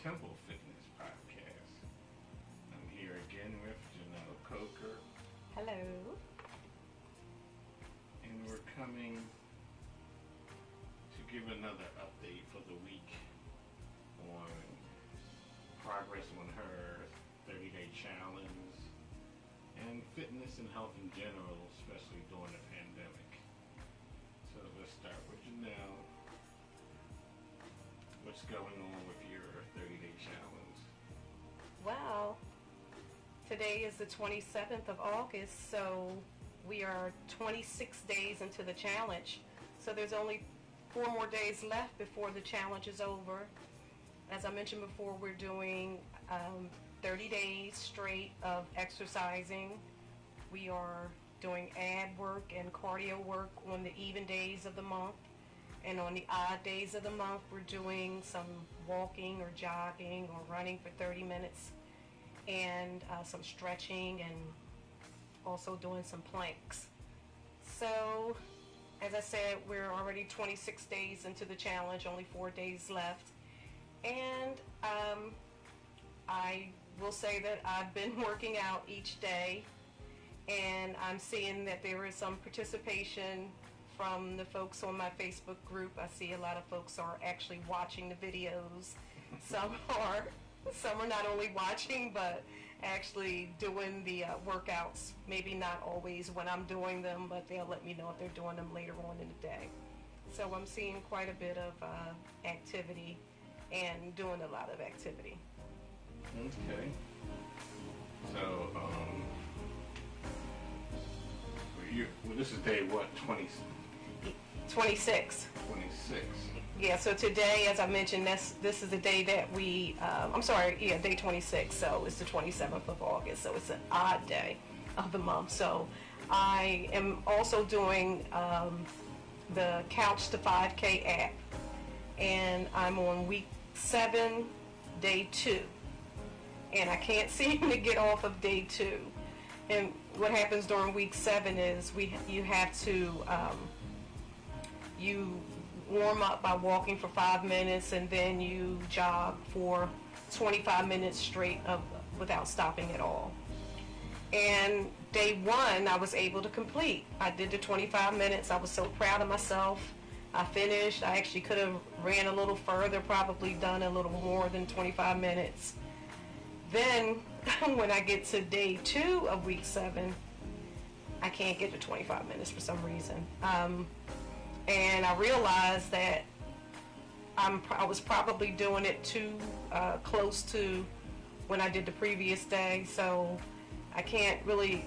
Temple Fitness Podcast. I'm here again with Janelle Coker. Hello. And we're coming to give another update for the week on progress on her 30-day challenge and fitness and health in general, especially during the pandemic. So let's start with Janelle. What's going on with your 30-day challenge? Well, today is the 27th of August, so we are 26 days into the challenge. So there's only 4 more days left before the challenge is over. As I mentioned before, we're doing 30 days straight of exercising. We are doing ab work and cardio work on the even days of the month. And on the odd days of the month, we're doing some walking or jogging or running for 30 minutes and some stretching and also doing some planks. So, as I said, we're already 26 days into the challenge, only 4 days left. And I will say that I've been working out each day, and I'm seeing that there is some participation from the folks on my Facebook group. I see a lot of folks are actually watching the videos. Some are not only watching but actually doing the workouts. Maybe not always when I'm doing them, but they'll let me know if they're doing them later on in the day. So I'm seeing quite a bit of activity and doing a lot of activity. Okay. So, this is day what, 26? 26. Yeah, so today, as I mentioned, this is the day that we, day 26, so it's the 27th of August, so it's an odd day of the month. So I am also doing the Couch to 5K app, and I'm on week 7, day 2, and I can't seem to get off of day 2. And what happens during week 7 is you have to you warm up by walking for 5 minutes, and then you jog for 25 minutes straight without stopping at all. And day 1 I was able to complete. I did the 25 minutes. I was so proud of myself. I finished. I actually could have ran a little further, probably done a little more than 25 minutes. Then when I get to day 2 of week 7, I can't get to 25 minutes for some reason. And I realized that I was probably doing it too close to when I did the previous day. So I can't really,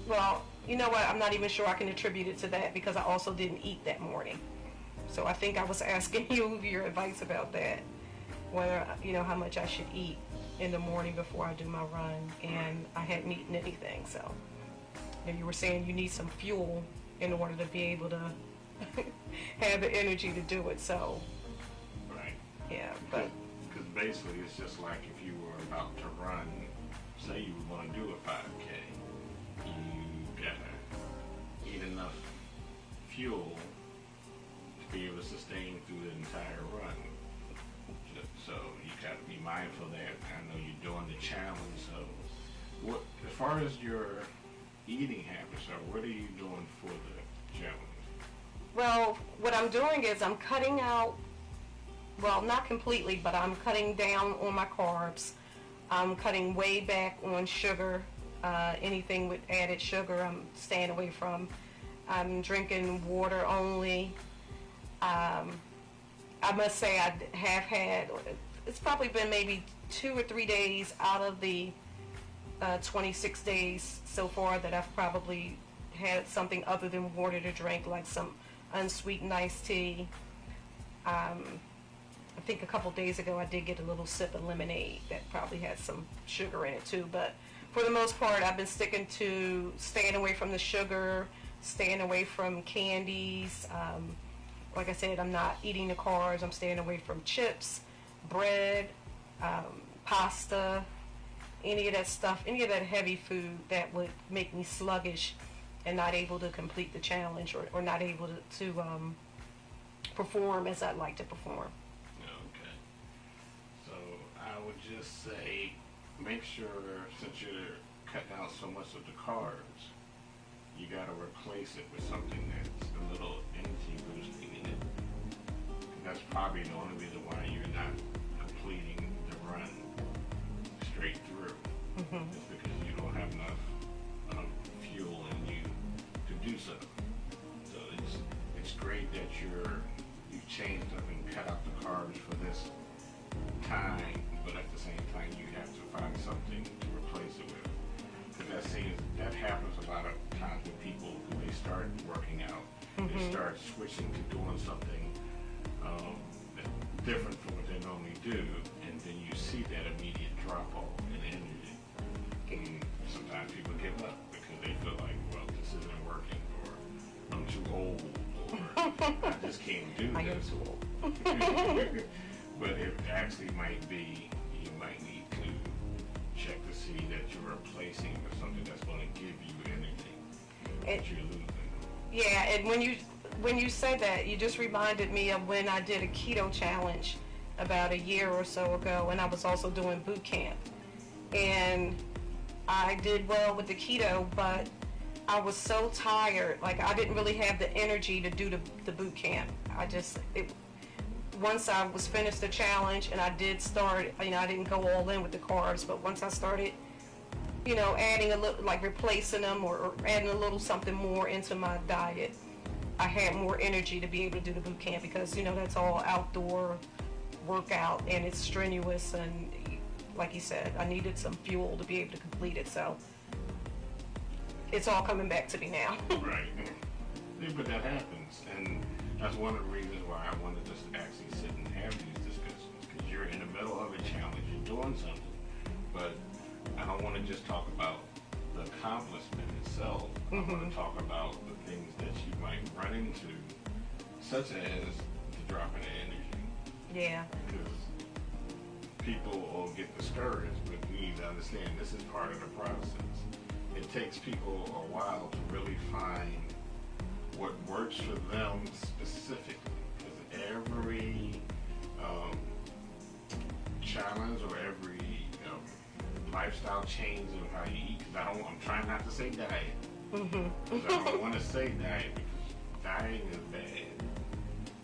well, you know what, I'm not even sure I can attribute it to that, because I also didn't eat that morning. So I think I was asking you your advice about that, whether, how much I should eat in the morning before I do my run, and I hadn't eaten anything. So you were saying you need some fuel in order to be able to have the energy to do it. So right, yeah, but because basically it's just like if you were about to run, say you were going to do a 5K, you gotta eat enough fuel to be able to sustain through the entire run. So you got to be mindful of that. I know you're doing the challenge. So what, as far as your eating habits are, what are you doing for the challenge? well, what I'm doing is I'm cutting out, well, not completely, but I'm cutting down on my carbs. I'm cutting way back on sugar. Anything with added sugar I'm staying away from. I'm drinking water only. I must say I have had, it's probably been maybe 2 or 3 days out of the 26 days so far that I've probably had something other than water to drink, like some unsweetened iced tea. I think a couple days ago I did get a little sip of lemonade that probably had some sugar in it too, but for the most part I've been sticking to staying away from the sugar, staying away from candies. Like I said, I'm not eating the carbs. I'm staying away from chips, bread, pasta, any of that stuff, any of that heavy food that would make me sluggish and not able to complete the challenge, or not able to perform as I'd like to perform. Okay. So just say, make sure, since you're cutting out so much of the carbs, you got to replace it with something that's a little energy boosting in it. And that's probably the only reason why you're not completing the run straight through. It's because you don't have enough fuel in you to do so. So it's great that you've changed up and cut out the carbs for this time, but at the same time you have to find something to replace it with. Because that happens a lot of times with people who they start working out, they start switching to doing something different from what they normally do, and then you see that immediate drop off in energy. And sometimes people give up because they feel like, well, this isn't working, or I'm too old, or I just can't do I am this. too old. But it actually might be, you might need to check to see that you're replacing with something that's going to give you energy that you're losing. Yeah, and when you said that, you just reminded me of when I did a keto challenge about a year or so ago, and I was also doing boot camp. And I did well with the keto, but I was so tired, like I didn't really have the energy to do the boot camp. Once I was finished the challenge and I did start, I didn't go all in with the carbs, but once I started, adding a little, like replacing them or adding a little something more into my diet, I had more energy to be able to do the boot camp because, that's all outdoor workout and it's strenuous, and like you said, I needed some fuel to be able to complete it, so it's all coming back to me now. Right. Yeah, but that happens, and that's one of the reasons why I wanted us to actually sit and have these discussions, because you're in the middle of a challenge, you're doing something, but I don't want to just talk about the accomplishment itself. I want to talk about the things that you might run into, such as the drop in energy. Yeah. Because people will get discouraged, but you need to understand this is part of the process. It takes people a while to really find what works for them specifically, because every challenge or every lifestyle change of how you eat, because I'm trying not to say diet, because I don't want to say diet, because dieting is bad.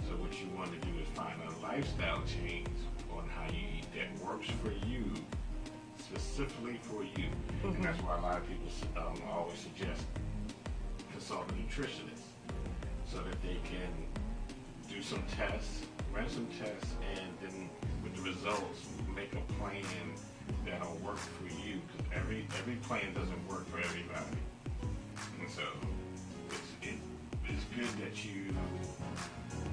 So what you want to do is find a lifestyle change on how you eat that works for you, specifically for you. And that's why a lot of people always suggest consult a nutritionist, so that they can do some tests, run some tests, and then with the results, make a plan that'll work for you. Because every plan doesn't work for everybody, and so it's good that you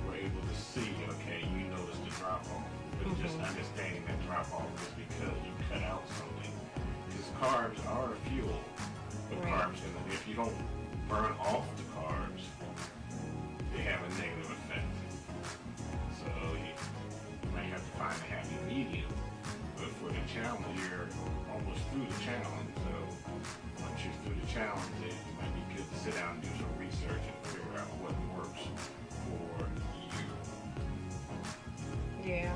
were able to see, okay, you noticed the drop off, but just understanding that drop off is because you cut out something. Because carbs are a fuel, but carbs, if you don't burn off the carbs, they have a negative effect. So you might have to find a happy medium. But for the challenge, you're almost through the challenge. So once you're through the challenge, it might be good to sit down and do some research and figure out what works for you. Yeah.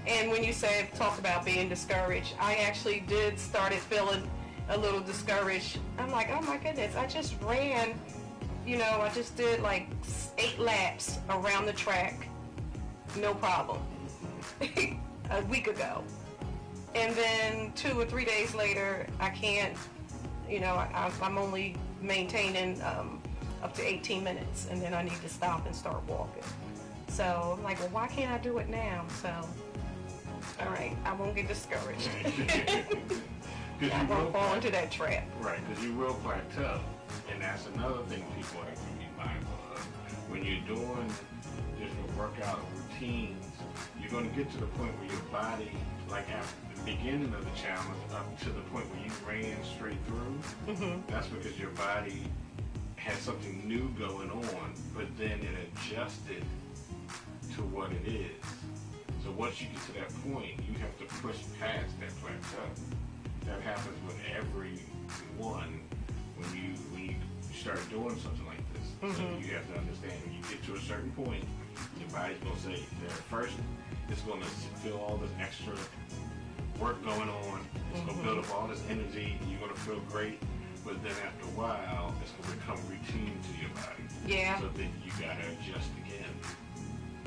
And when you talk about being discouraged, I actually started feeling a little discouraged. I'm like, oh my goodness, I just ran, I just did like 8 laps around the track, no problem, a week ago. And then 2 or 3 days later, I can't, I'm only maintaining up to 18 minutes, and then I need to stop and start walking. So I'm like, well, why can't I do it now? So, all right, I won't get discouraged. I won't fall into that trap. Right, because you will plateau. And that's another thing people have to be mindful of. When you're doing different workout routines, you're going to get to the point where your body, like after the beginning of the challenge, up to the point where you ran straight through, that's because your body had something new going on, but then it adjusted to what it is. So once you get to that point, you have to push past that plateau. That happens with everyone when you start doing something like this. So you have to understand, when you get to a certain point, your body's going to say, that first it's going to feel all this extra work going on. It's going to build up all this energy. You're going to feel great. But then after a while, it's going to become routine to your body. Yeah. So then you got to adjust again.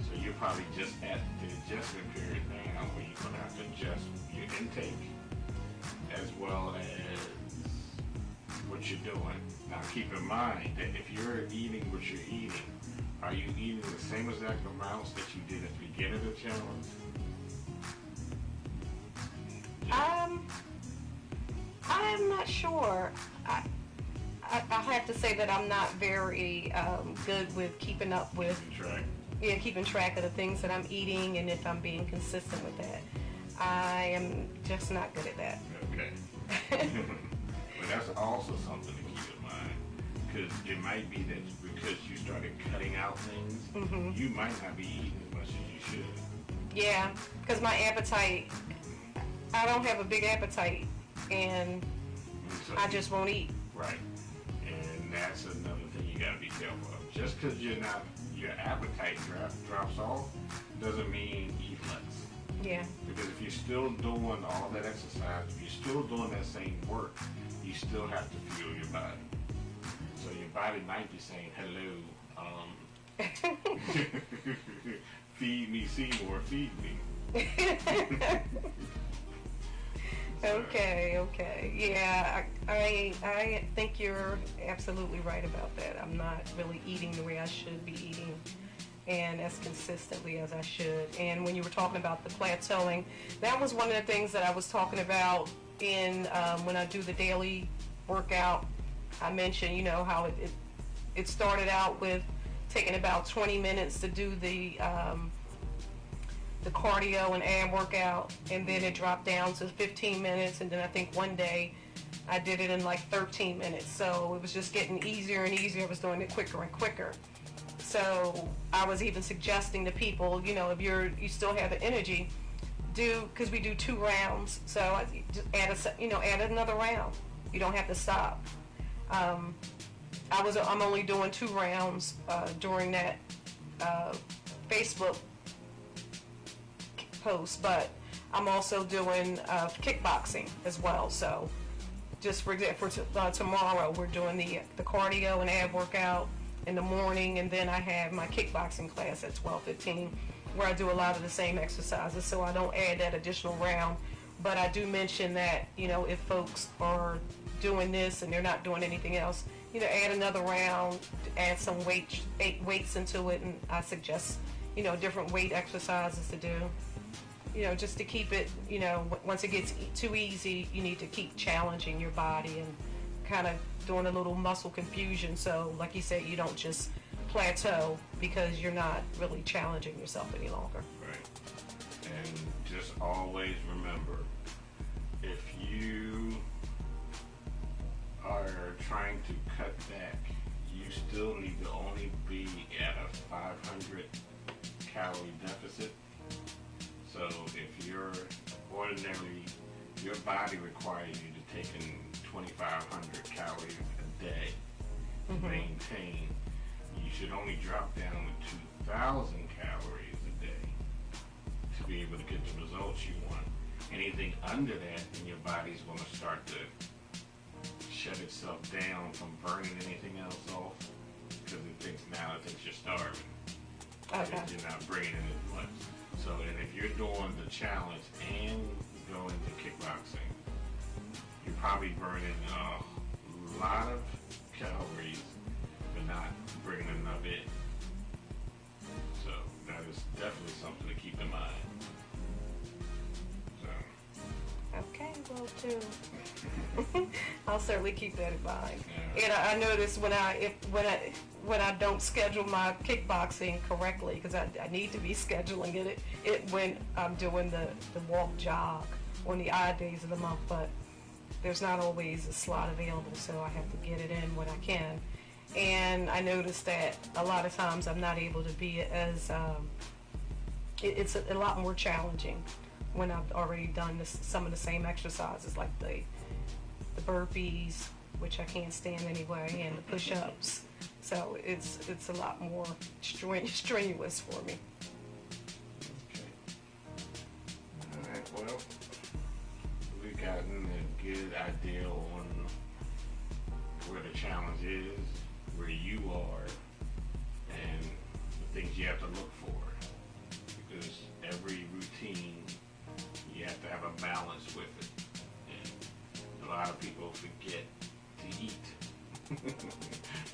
So you're probably just at the adjustment period now where you're going to have to adjust your intake as well as what you're doing. Now keep in mind that if you're eating what you're eating, are you eating the same exact amounts that you did at the beginning of the challenge? I'm not sure. I have to say that I'm not very good with keeping up with, keeping track of the things that I'm eating and if I'm being consistent with that. I am just not good at that. Okay. But that's also something to keep in mind, because it might be that because you started cutting out things, you might not be eating as much as you should. Yeah, because my appetite, I don't have a big appetite, and So I just won't eat. Right. And that's another thing you got to be careful of. Just because your appetite drops off doesn't mean eat less. Yeah. Because if you're still doing all that exercise, if you're still doing that same work, you still have to fuel your body. So your body might be saying, hello, feed me, Seymour, feed me. Okay. Yeah, I think you're absolutely right about that. I'm not really eating the way I should be eating and as consistently as I should. And when you were talking about the plateauing, that was one of the things that I was talking about in when I do the daily workout. I mentioned, how it started out with taking about 20 minutes to do the cardio and ab workout, and then it dropped down to 15 minutes, and then I think one day I did it in like 13 minutes. So it was just getting easier and easier. I was doing it quicker and quicker. So I was even suggesting to people, if you still have the energy, because we do 2 rounds, so I just add another round. You don't have to stop. I'm only doing 2 rounds during that Facebook post, but I'm also doing kickboxing as well. So just for example, tomorrow we're doing the cardio and ab workout in the morning, and then I have my kickboxing class at 12:15 where I do a lot of the same exercises, so I don't add that additional round. But I do mention that, if folks are doing this and they're not doing anything else, add another round, add some weights into it, and I suggest, different weight exercises to do. Just to keep it, once it gets too easy, you need to keep challenging your body and kind of doing a little muscle confusion. So, like you said, you don't just plateau because you're not really challenging yourself any longer. Right. And just always remember, if you are trying to cut back, you still need to only be at a 500 calorie deficit. So if you're ordinarily, your body requires you to take in 2,500 calories a day to maintain, you should only drop down to 2,000 calories a day to be able to get the results you want. Anything under that, then your body's going to start to shut itself down from burning anything else off, because it thinks you're starving. Okay. If you're not bringing in as much. So, and if you're doing the challenge and going to kickboxing, you're probably burning a lot of calories, but not bringing enough in. So that is definitely something to keep in mind. So. Okay, well, too. I'll certainly keep that in mind. Yeah. And I notice when I don't schedule my kickboxing correctly, because I need to be scheduling it when I'm doing the walk jog on the odd days of the month, but there's not always a slot available, so I have to get it in when I can. And I noticed that a lot of times I'm not able to be as it's a lot more challenging when I've already done some of the same exercises, like the burpees, which I can't stand anyway, and the push-ups. So it's a lot more strenuous for me. Okay. All right. Well, good idea on where the challenge is, where you are, and the things you have to look for. Because every routine, you have to have a balance with it. And a lot of people forget to eat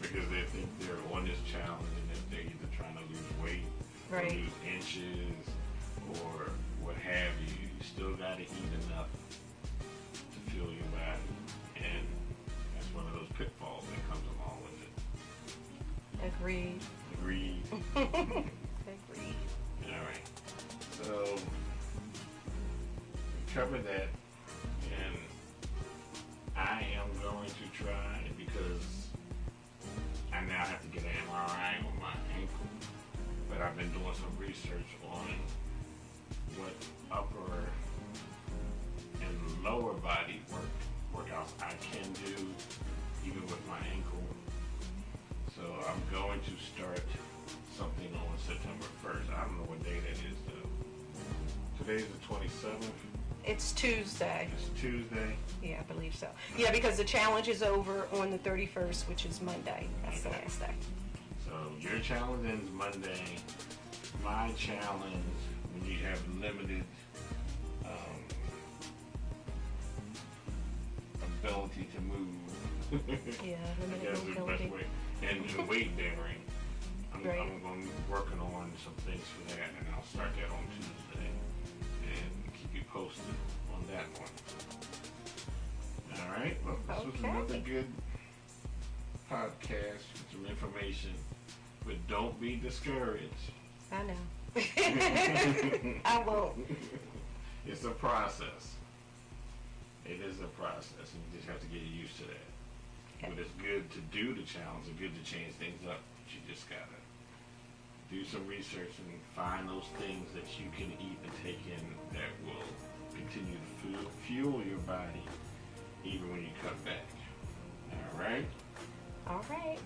because they think they're on this challenge and that they're either trying to lose weight or Right. lose inches or what have you. You still got to eat enough to fuel your body, and that's one of those pitfalls that comes along with it. Agreed. Agreed. Agreed. All right. So we covered that, and I am going to try because I now have to get an MRI on my ankle, but I've been doing some research on what upper and lower body workouts I can do even with my ankle. So I'm going to start something on September 1st. I don't know what day that is though. Today's the 27th. It's Tuesday. It's Tuesday. Yeah, I believe so. Yeah, because the challenge is over on the 31st, which is Monday. That's the last day. So your challenge ends Monday. My challenge, when you have limited ability to move, Yeah, I limited guess is the best mobility. way. And weight bearing, I'm Right. going to be working on some things for that, and I'll start that on Tuesday and keep you posted on that one. All right. Well, this was Okay. another good podcast with some information, but don't be discouraged. I know. I won't. It's a process. It is a process, and you just have to get used to that. Okay. But it's good to do the challenge and good to change things up. But you just gotta do some research and find those things that you can eat and take in that will continue to fuel your body even when you cut back. All right? All right.